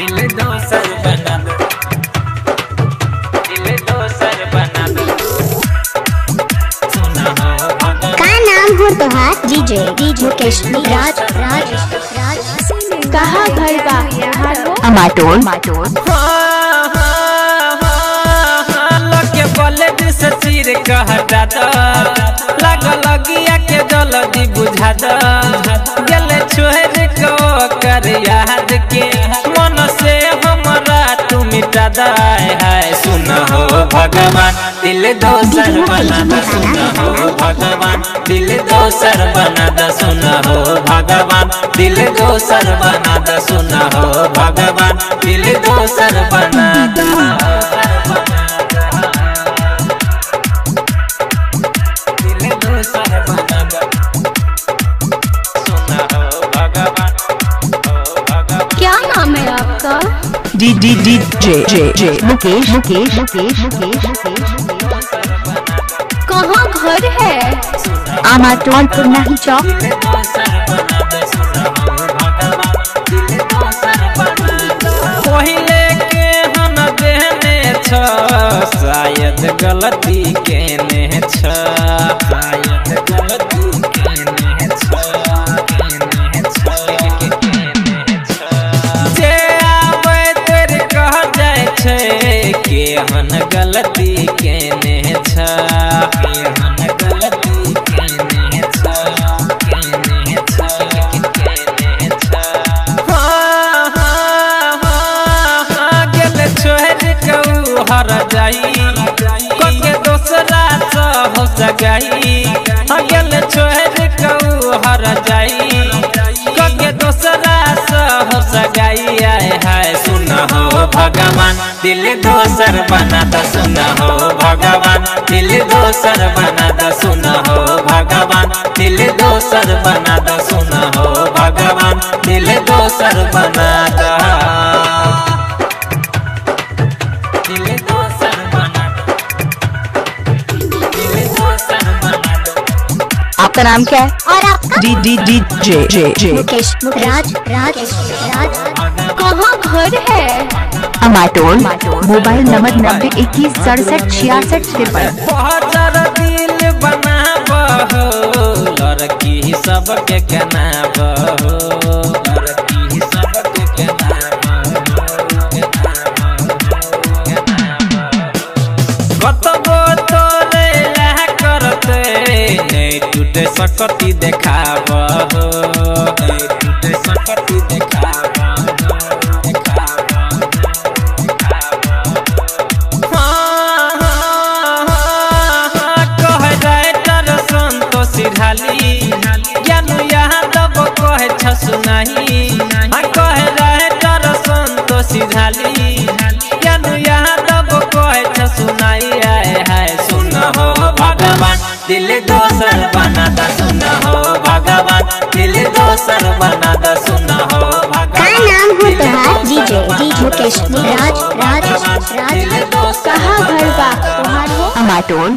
दिल दोसर बना दो, दिल दोसर बना दो। सुना हो भगवान। का नाम हो तोहार? डीजे मुकेश राज राज राज। कहाँ घर बा? अमाटोन लगे बले से चीर कह दादा लग लगिया के जल्दी बुझा द गले छोड़ को कर याद के मन से हमरा तू मिटा दाए है। सुन हो भगवान दिल दोसर बना द, सुन हो भगवान दिल दोसर बना द, सुन हो भगवान दिल दोसर बना द, सुन हो भगवान दिल दोसर बना द। क्या नाम है आपका? D D D J Mukesh Mukesh Mukesh Mukesh कहाँ घर है? अमाटोन पुरनाही चौक। पहिले के हम देने छ शायद गलती केने छ, शायद गलती केने छ, केने छ। जे आवे तेरे कह जाय छै के हन गलती केने छ, केहन गलती केने छ, केने छ, केने छ। हर जाई के दोसरा से हो सगाई गल छोड़ कहू हर जाई के दोसरा से हो सगाई आए है। सुन हो भगवान दिल दोसर बना द, सुन हो भगवान दिल दोसर बना द, सुन हो भगवान दिल दोसर बना द, सुन हो भगवान दिल दोसर बना द। आपका नाम क्या है? और आपका? D D D J Mukesh राज राज राज। कहाँ घर है? अमाटोन मोबाइल नंबर 9021676653। बहुत दिल बनाबो लड़की सबके गनाबो, लड़की सबके गनाबो। कतबो तोरे ला करते नहीं टूटे सकती देखाबो, नहीं टूटे सकती देखाबो। ज्ञानू यहाँ तब कहे छ सुनाही कहे रहे डर संतोषी ढाली ज्ञानू यहाँ तब कहे छ सुनाई आए है। सुन हो भगवान दिल दोसर बना द, सुन हो भगवान दिल दोसर बना द, सुन हो भगवान। का नाम हो तोहार? डीजे मुकेश राज राज राज। कहाँ घर बा? अमाटोन